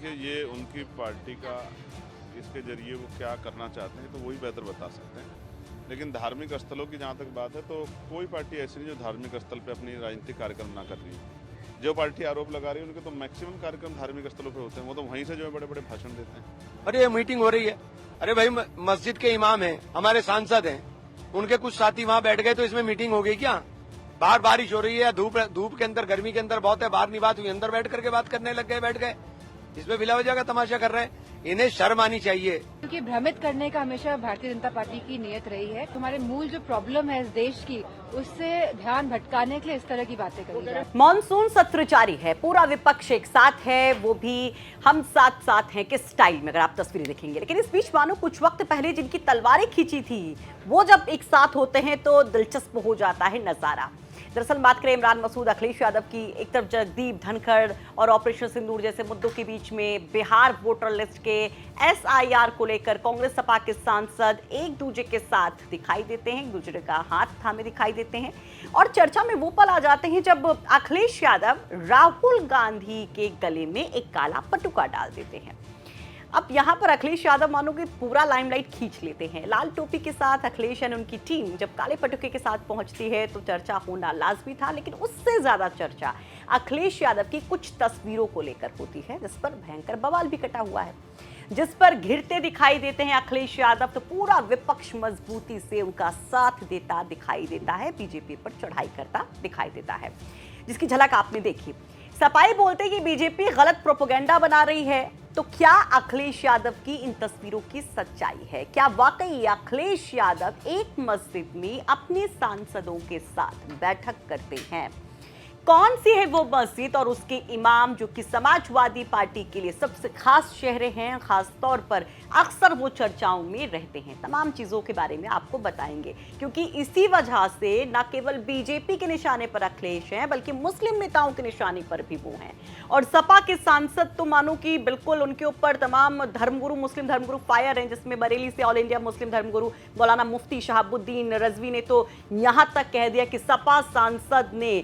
देखिए, ये उनकी पार्टी का इसके जरिए वो क्या करना चाहते हैं तो वही बेहतर बता सकते हैं। लेकिन धार्मिक स्थलों की जहाँ तक बात है तो कोई पार्टी ऐसी नहीं जो धार्मिक स्थल पे अपनी राजनीतिक कार्यक्रम ना कर रही है। जो पार्टी आरोप लगा रही है उनके तो मैक्सिमम कार्यक्रम धार्मिक स्थलों पे होते हैं। वो तो वहीं से जो है बड़े बड़े भाषण देते हैं। अरे ये मीटिंग हो रही है, अरे भाई मस्जिद के इमाम हैं, हमारे सांसद हैं, उनके कुछ साथी वहाँ बैठ गए तो इसमें मीटिंग हो गई क्या? बाहर बारिश हो रही है, धूप के अंदर, गर्मी के अंदर बहुत है, बाहर नहीं बात हुई, अंदर बैठ करके बात करने लग गए, बैठ गए। इसमें बिला वजह का तमाशा कर रहे हैं। इन्हें शर्म आनी चाहिए। क्योंकि भ्रमित करने का हमेशा भारतीय जनता पार्टी की नीयत रही है। हमारे मूल जो प्रॉब्लम है इस देश की, उससे ध्यान भटकाने के लिए इस तरह की बातें करी। मॉनसून सत्र जारी है, पूरा विपक्ष एक साथ है, वो भी हम साथ साथ हैं के स्टाइल में, अगर आप तस्वीरें देखेंगे। लेकिन इस बीच मानो कुछ वक्त पहले जिनकी तलवारें खींची थी वो जब एक साथ होते हैं तो दिलचस्प हो जाता है नजारा। दरअसल बात करें इमरान मसूद, अखिलेश यादव की, एक तरफ जगदीप धनखड़ और ऑपरेशन सिंदूर जैसे मुद्दों के बीच में बिहार वोटर लिस्ट के SIR को लेकर कांग्रेस सपा के सांसद एक दूसरे के साथ दिखाई देते हैं, एक दूसरे का हाथ थामे दिखाई देते हैं। और चर्चा में वो पल आ जाते हैं जब अखिलेश यादव राहुल गांधी के गले में एक काला पटुका डाल देते हैं। अब यहाँ पर अखिलेश यादव मानो कि पूरा लाइमलाइट खींच लेते हैं। लाल टोपी के साथ अखिलेश और उनकी टीम जब काले पटुके के साथ पहुंचती है तो चर्चा होना लाजमी था, लेकिन उससे ज्यादा चर्चा अखिलेश यादव की कुछ तस्वीरों को लेकर होती है, जिस पर भयंकर बवाल भी कटा हुआ है, जिस पर घिरते दिखाई देते हैं अखिलेश यादव, तो पूरा विपक्ष मजबूती से उनका साथ देता दिखाई देता है, बीजेपी पर चढ़ाई करता दिखाई देता है, जिसकी झलक आपने देखी। सपाई बोलते कि बीजेपी गलत प्रोपेगेंडा बना रही है, तो क्या अखिलेश यादव की इन तस्वीरों की सच्चाई है? क्या वाकई अखिलेश यादव एक मस्जिद में अपने सांसदों के साथ बैठक करते हैं? कौन सी है वो मस्जिद और उसके इमाम जो कि समाजवादी पार्टी के लिए सबसे खास चेहरे हैं, खास तौर पर अक्सर वो चर्चाओं में रहते हैं? तमाम चीजों के बारे में आपको बताएंगे, क्योंकि इसी वजह से न केवल बीजेपी के निशाने पर अखिलेश हैं बल्कि मुस्लिम नेताओं के निशाने पर भी वो हैं। और सपा के सांसद तो मानो कि बिल्कुल उनके ऊपर तमाम धर्मगुरु, मुस्लिम धर्मगुरु फायर हैं, जिसमें बरेली से ऑल इंडिया मुस्लिम धर्मगुरु मौलाना मुफ्ती शहाबुद्दीन रजवी ने तो यहां तक कह दिया कि सपा सांसद ने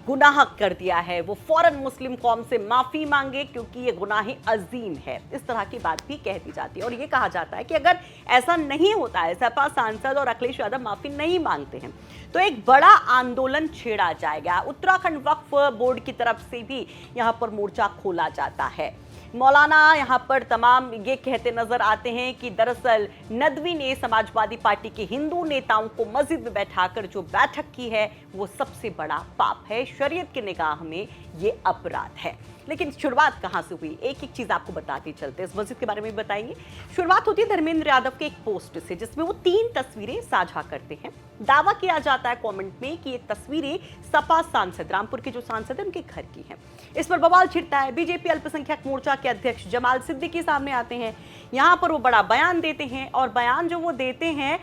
गुनाह कर दिया है, वो फौरन मुस्लिम कौम से माफी मांगे क्योंकि ये गुनाह अजीम है। इस तरह की बात भी कह दी जाती है और ये कहा जाता है कि अगर ऐसा नहीं होता है, सपा सांसद और अखिलेश यादव माफी नहीं मांगते हैं, तो एक बड़ा आंदोलन छेड़ा जाएगा। उत्तराखंड वक्फ बोर्ड की तरफ से भी यहाँ पर मोर्चा खोला जाता है। मौलाना यहाँ पर तमाम ये कहते नजर आते हैं कि दरअसल नदवी ने समाजवादी पार्टी के हिंदू नेताओं को मस्जिद में बैठाकर जो बैठक की है वो सबसे बड़ा पाप है, शरीयत की निगाह में ये अपराध है। लेकिन शुरुआत कहां से हुई, एक एक चीज आपको बताते चलते, इस मस्जिद के बारे में भी बताएंगे। शुरुआत होती है धर्मेंद्र यादव के एक पोस्ट से, जिसमें वो 3 तस्वीरें साझा करते हैं। दावा किया जाता है कमेंट में कि ये तस्वीरें सपा सांसद, रामपुर के जो सांसद है उनके घर की हैं। इस पर बवाल छिड़ता है। बीजेपी अल्पसंख्यक मोर्चा के अध्यक्ष जमाल सिद्दीकी सामने आते हैं, यहाँ पर वो बड़ा बयान देते हैं और बयान जो वो देते हैं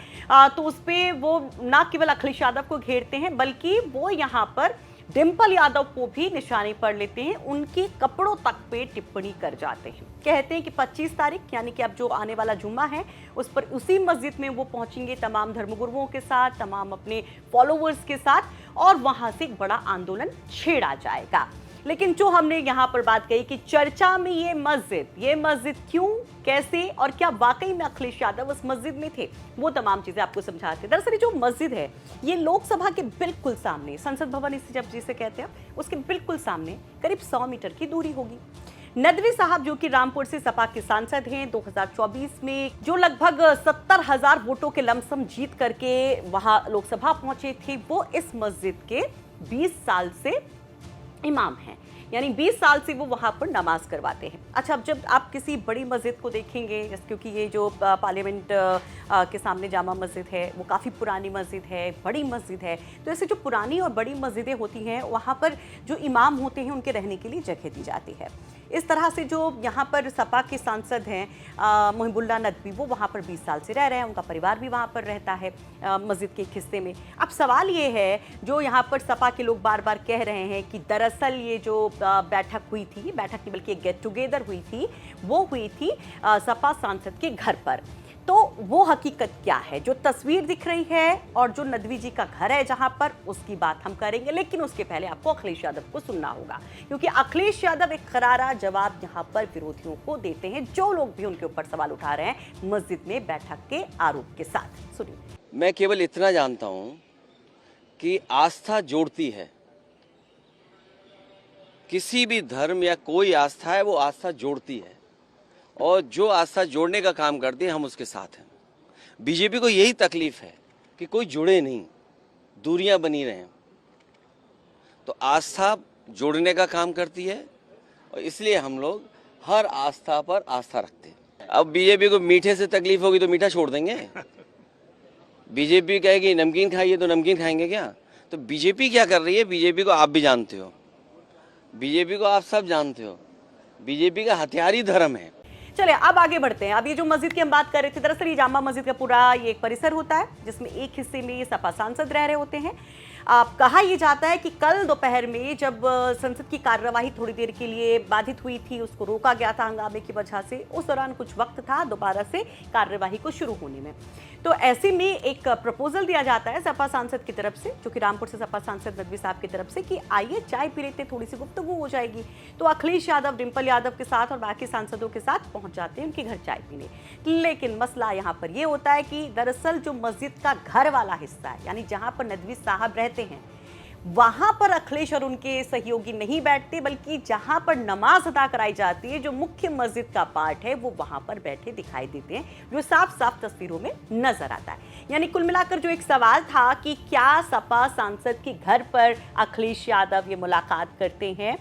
तो उस पर वो न केवल अखिलेश यादव को घेरते हैं बल्कि वो यहाँ पर डिंपल यादव को भी निशाने पर लेते हैं, उनके कपड़ों तक पे टिप्पणी कर जाते हैं। कहते हैं कि 25 तारीख यानी कि अब जो आने वाला जुम्मा है उस पर उसी मस्जिद में वो पहुंचेंगे तमाम धर्मगुरुओं के साथ, तमाम अपने फॉलोवर्स के साथ, और वहां से एक बड़ा आंदोलन छेड़ा जाएगा। लेकिन जो हमने यहाँ पर बात कही कि चर्चा में ये मस्जिद क्यों, कैसे और क्या वाकई में अखिलेश यादव उस मस्जिद में थे, वो तमाम चीजें आपको समझाते हैं। दरअसल जो मस्जिद है ये लोकसभा के बिल्कुल सामने, संसद भवन इसे जब जिसे कहते हैं, उसके बिल्कुल सामने करीब 100 मीटर की दूरी होगी। नदवी साहब जो कि रामपुर से सपा के सांसद हैं, 2024 में जो लगभग 70,000 वोटों के लमसम जीत करके वहां लोकसभा पहुंचे थे, वो इस मस्जिद के 20 साल से इमाम हैं, यानी 20 साल से वो वहाँ पर नमाज करवाते हैं। अच्छा, अब जब आप किसी बड़ी मस्जिद को देखेंगे, क्योंकि ये जो पार्लियामेंट के सामने जामा मस्जिद है वो काफ़ी पुरानी मस्जिद है, बड़ी मस्जिद है, तो ऐसे जो पुरानी और बड़ी मस्जिदें होती हैं वहाँ पर जो इमाम होते हैं उनके रहने के लिए जगह दी जाती है। इस तरह से जो यहाँ पर सपा के सांसद हैं मुहिबुल्लाह नदवी, वो वहाँ पर 20 साल से रह रहे हैं, उनका परिवार भी वहाँ पर रहता है मस्जिद के एक हिस्से में। अब सवाल ये है, जो यहाँ पर सपा के लोग बार बार कह रहे हैं कि दरअसल ये जो बैठक हुई थी, बैठक नहीं बल्कि एक गेट टुगेदर हुई थी, वो हुई थी सपा सांसद के घर पर। तो वो हकीकत क्या है, जो तस्वीर दिख रही है और जो नदवी जी का घर है जहां पर, उसकी बात हम करेंगे। लेकिन उसके पहले आपको अखिलेश यादव को सुनना होगा, क्योंकि अखिलेश यादव एक करारा जवाब यहां पर विरोधियों को देते हैं, जो लोग भी उनके ऊपर सवाल उठा रहे हैं मस्जिद में बैठक के आरोप के साथ। सुनिए। मैं केवल इतना जानता हूं कि आस्था जोड़ती है, किसी भी धर्म या कोई आस्था है वो आस्था जोड़ती है, और जो आस्था जोड़ने का काम करती है हम उसके साथ हैं। बीजेपी को यही तकलीफ है कि कोई जुड़े नहीं, दूरियां बनी रहें। तो आस्था जोड़ने का काम करती है और इसलिए हम लोग हर आस्था पर आस्था रखते हैं। अब बीजेपी को मीठे से तकलीफ होगी तो मीठा छोड़ देंगे? बीजेपी कहेगी नमकीन खाइए तो नमकीन खाएंगे क्या? तो बीजेपी क्या कर रही है, बीजेपी को आप भी जानते हो, बीजेपी को आप सब जानते हो। बीजेपी का हथियार ही धर्म है। चलिए अब आगे बढ़ते हैं। अब ये जो मस्जिद की हम बात कर रहे थे, दरअसल ये जामा मस्जिद का पूरा ये एक परिसर होता है जिसमें एक हिस्से में सपा सांसद रह रहे होते हैं। कहा यह जाता है कि कल दोपहर में जब संसद की कार्यवाही थोड़ी देर के लिए बाधित हुई थी, उसको रोका गया था हंगामे की वजह से, उस दौरान कुछ वक्त था दोबारा से कार्यवाही को शुरू होने में। तो ऐसे में एक प्रपोजल दिया जाता है सपा सांसद की तरफ से, जो कि रामपुर से सपा सांसद नदवी साहब की तरफ से, कि आइए चाय पी लेते, थोड़ी सी गुफ्तगू हो जाएगी। तो अखिलेश यादव डिंपल यादव के साथ और बाकी सांसदों के साथ पहुंच जाते हैं उनके घर चाय पीने। लेकिन मसला यहाँ पर यह होता है कि दरअसल जो मस्जिद का घर वाला हिस्सा है, यानी जहां पर नदवी साहब रहते हैं, वहां पर अखिलेश और उनके सहयोगी नहीं बैठते, बल्कि जहां पर नमाज अदा कराई जाती है, जो मुख्य मस्जिद का पार्ट है, वो वहां पर बैठे दिखाई देते हैं, जो साफ साफ तस्वीरों में नजर आता है। यानी कुल मिलाकर जो एक सवाल था कि क्या सपा सांसद के घर पर अखिलेश यादव ये मुलाकात करते हैं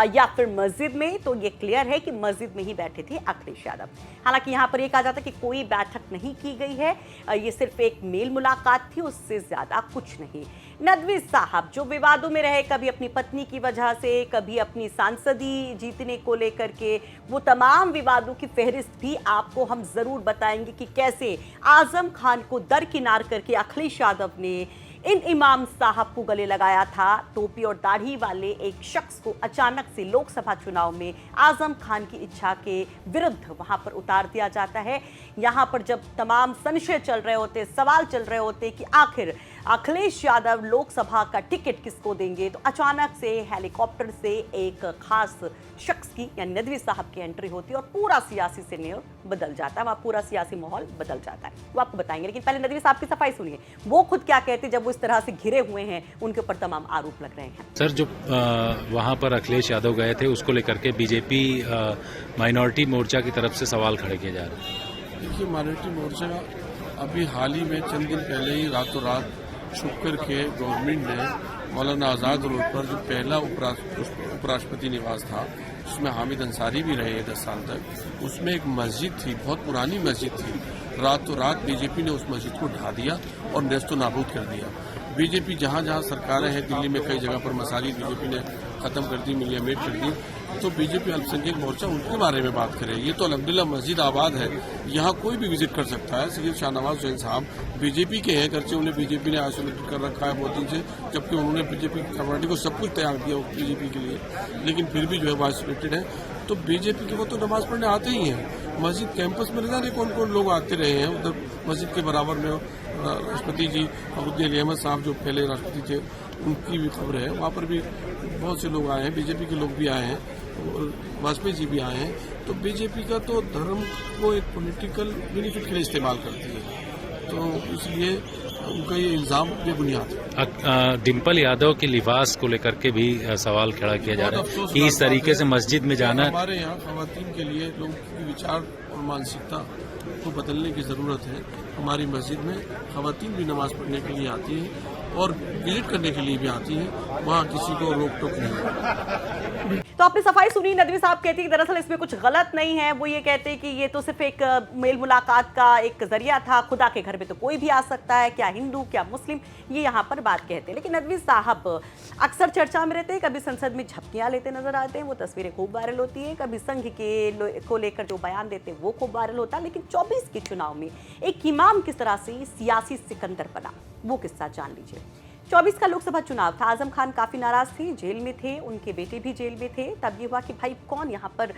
या फिर मस्जिद में, तो ये क्लियर है कि मस्जिद में ही बैठे थे अखिलेश यादव। हालांकि यहाँ पर ये कहा जाता है कि कोई बैठक नहीं की गई है, ये सिर्फ एक मेल मुलाकात थी, उससे ज्यादा कुछ नहीं। नदवी साहब जो विवादों में रहे, कभी अपनी पत्नी की वजह से, कभी अपनी सांसदी जीतने को लेकर के, वो तमाम विवादों की फहरिस्त भी आपको हम जरूर बताएंगे कि कैसे आजम खान को दरकिनार करके अखिलेश यादव ने इन इमाम साहब को गले लगाया था। टोपी और दाढ़ी वाले एक शख्स को अचानक से लोकसभा चुनाव में आजम खान की इच्छा के विरुद्ध वहां पर उतार दिया जाता है। यहां पर जब तमाम संशय चल रहे होते, सवाल चल रहे होते कि आखिर अखिलेश यादव लोकसभा का टिकट किसको देंगे, तो अचानक से हेलीकॉप्टर से एक खास शख्स की यानी नदवी साहब की एंट्री होती है और पूरा सियासी सिनेरियो बदल जाता है, वहाँ पूरा सियासी माहौल बदल जाता है। वो आपको बताएंगे, लेकिन पहले नदवी साहब की सफाई सुनिए, वो खुद क्या कहते जब वो इस तरह से घिरे हुए हैं, उनके ऊपर तमाम आरोप लग रहे हैं। सर, जो वहां पर अखिलेश यादव गए थे, उसको लेकर के बीजेपी माइनॉरिटी मोर्चा की तरफ से सवाल खड़े किए जा रहे हैं। देखिए, माइनॉरिटी मोर्चा अभी हाल ही में चंद दिन पहले ही रातों रात छुप कर के गवर्नमेंट ने मौलाना आज़ाद रोड पर जो पहला उपराष्ट्रपति निवास था, उसमें हामिद अंसारी भी रहे 10 साल तक, उसमें एक मस्जिद थी, बहुत पुरानी मस्जिद थी, रातों रात बीजेपी ने उस मस्जिद को ढा दिया और नेस्तो नाबूद कर दिया। बीजेपी जहां जहां सरकारें हैं, दिल्ली में कई जगह पर मसाजिद बीजेपी ने खत्म कर दी, मिलियमेट कर दी, तो बीजेपी अल्पसंख्यक मोर्चा उनके बारे में बात करे। ये तो अल्हम्दुलिल्लाह मस्जिद आबाद है, यहाँ कोई भी विजिट कर सकता है। सैयद शाहनवाज हुसैन साहब बीजेपी के हैं, करके उन्हें बीजेपी ने आइसोलेटेड कर रखा है बहुत दिन से, जबकि उन्होंने बीजेपी कम्युनिटी को सब कुछ तैयार किया बीजेपी के लिए, लेकिन फिर भी जो है वो आइसोलेटेड है। तो बीजेपी के वो तो नमाज पढ़ने आते ही हैं, मस्जिद कैंपस में न जाने कौन कौन लोग आते रहे हैं। उधर मस्जिद के बराबर में राष्ट्रपति जी फखरुद्दीन अली अहमद साहब जो पहले राष्ट्रपति थे, उनकी भी खबर है, वहाँ पर भी बहुत से लोग आए हैं, बीजेपी के लोग भी आए हैं और वाजपेयी जी भी आए हैं। तो बीजेपी का तो धर्म को एक पॉलिटिकल बेनिफिट के लिए इस्तेमाल करती है, तो इसलिए उनका ये इल्जाम बेबुनियाद है। डिंपल यादव के लिबास को लेकर के भी सवाल खड़ा किया जा रहा है कि इस तरीके से मस्जिद में जाना। हमारे यहाँ खवातीन के लिए लोगों की विचार और मानसिकता को बदलने की जरूरत है। हमारी मस्जिद में खवातीन भी नमाज पढ़ने के लिए आती हैं और विजिट करने के लिए भी आती हैं, वहाँ किसी को रोक टोक नहीं है। तो आपने सफाई सुनी, नदवी साहब कहते हैं कि दरअसल इसमें कुछ गलत नहीं है। वो ये कहते हैं कि ये तो सिर्फ एक मेल मुलाकात का एक जरिया था, खुदा के घर में तो कोई भी आ सकता है, क्या हिंदू क्या मुस्लिम, ये यहाँ पर बात कहते हैं। लेकिन नदवी साहब अक्सर चर्चा में रहते हैं, कभी संसद में झपकियां लेते नजर आते हैं, वो तस्वीरें खूब वायरल होती है, कभी संघ के को लेकर जो बयान देते हैं वो खूब वायरल होता है। लेकिन 24 के चुनाव में एक इमाम किस तरह से सियासी सिकंदर बना, वो किस्सा जान लीजिए। 24 का लोकसभा चुनाव था। आजम खान काफी नाराज थे, जेल में थे, उनके बेटे भी जेल में थे। तब ये हुआ कि भाई कौन यहाँ पर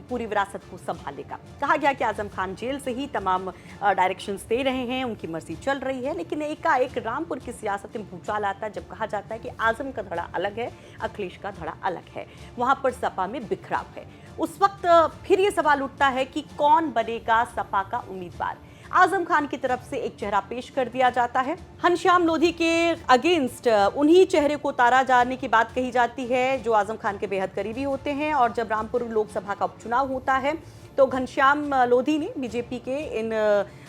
पूरी विरासत को संभालेगा। कहा गया कि आजम खान जेल से ही तमाम डायरेक्शंस दे रहे हैं, उनकी मर्जी चल रही है। लेकिन एकाएक रामपुर की सियासत में भूचाल आता है जब कहा जाता है कि आजम का धड़ा अलग है, अखिलेश का धड़ा अलग है, वहां पर सपा में बिखराव है। उस वक्त फिर ये सवाल उठता है कि कौन बनेगा सपा का उम्मीदवार। आजम खान की तरफ से एक चेहरा पेश कर दिया जाता है, घनश्याम लोधी के अगेंस्ट उन्हीं चेहरे को उतारा जाने की बात कही जाती है जो आजम खान के बेहद करीबी होते हैं। और जब रामपुर लोकसभा का उपचुनाव होता है तो घनश्याम लोधी ने, बीजेपी के इन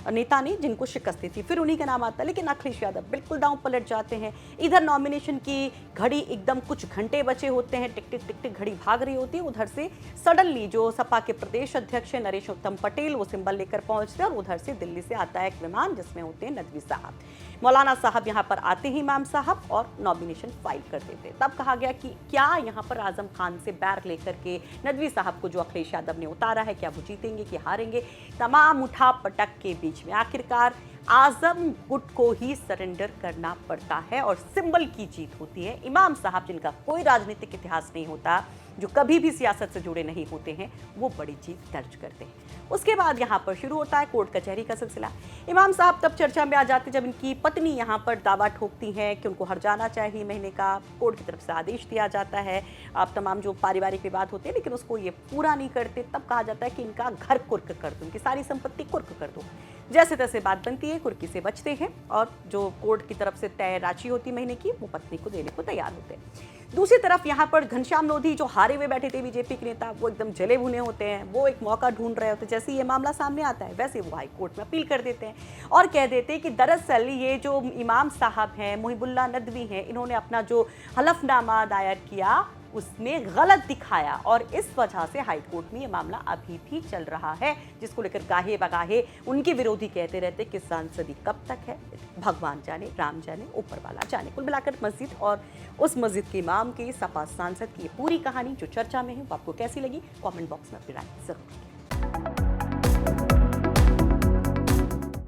नेता ने जिनको शिकस्त दी थी, फिर उन्हीं का नाम आता है। लेकिन अखिलेश यादव बिल्कुल दांव पलट जाते हैं। इधर नॉमिनेशन की घड़ी एकदम कुछ घंटे बचे होते हैं, टिक टिक टिक टिक घड़ी भाग रही होती है। उधर से सडनली जो सपा के प्रदेश अध्यक्ष है नरेश उत्तम पटेल, वो सिंबल लेकर पहुंचते हैं और उधर से दिल्ली से आता है एक विमान जिसमें होते हैं नदवी साहब। मौलाना साहब यहाँ पर आते ही इमाम साहब और नॉमिनेशन फाइल कर देते। तब कहा गया कि क्या यहाँ पर आजम खान से बैर लेकर के नदवी साहब को जो अखिलेश यादव ने उतारा है, क्या वो जीतेंगे कि हारेंगे। तमाम उठा पटक के बीच में आखिरकार आजम गुट को ही सरेंडर करना पड़ता है और सिंबल की जीत होती है। इमाम साहब, जिनका कोई राजनीतिक इतिहास नहीं होता, जो कभी भी सियासत से जुड़े नहीं होते हैं, वो बड़ी जीत दर्ज करते हैं। उसके बाद यहाँ पर शुरू होता है कोर्ट कचहरी का सिलसिला। इमाम साहब तब चर्चा में आ जाते जब इनकी पत्नी यहाँ पर दावा ठोकती हैं कि उनको हर्जाना चाहिए महीने का। कोर्ट की तरफ से आदेश दिया जाता है, आप तमाम जो पारिवारिक विवाद होते हैं, लेकिन उसको ये पूरा नहीं करते। तब कहा जाता है कि इनका घर कुर्क कर दो, इनकी सारी संपत्ति कुर्क कर दो। जैसे तैसे बात बनती है, कुर्की से बचते हैं और जो कोर्ट की तरफ से तय राशि होती महीने की, वो पत्नी को देने को तैयार होते हैं। दूसरी तरफ यहाँ पर घनश्याम लोधी, जो हारे हुए बैठे थे बीजेपी के नेता, वो एकदम जले भुने होते हैं, वो एक मौका ढूंढ रहे होते हैं। जैसे ये मामला सामने आता है वैसे वो हाई कोर्ट में अपील कर देते हैं और कह देते हैं कि दरअसल ये जो इमाम साहब हैं, मुहिबुल्लाह नदवी हैं, इन्होंने अपना जो हलफनामा दायर किया उसमें गलत दिखाया और इस वजह से हाई कोर्ट में ये मामला अभी भी चल रहा है, जिसको लेकर गाहे बगाहे उनके विरोधी कहते रहते कि सांसदी कब तक है, भगवान जाने, राम जाने, ऊपर वाला जाने। कुल मिलाकर मस्जिद और उस मस्जिद के इमाम के, सपा सांसद की ये पूरी कहानी जो चर्चा में है, वो आपको कैसी लगी? कमेंट बॉक्स में अपनी राय जरूर।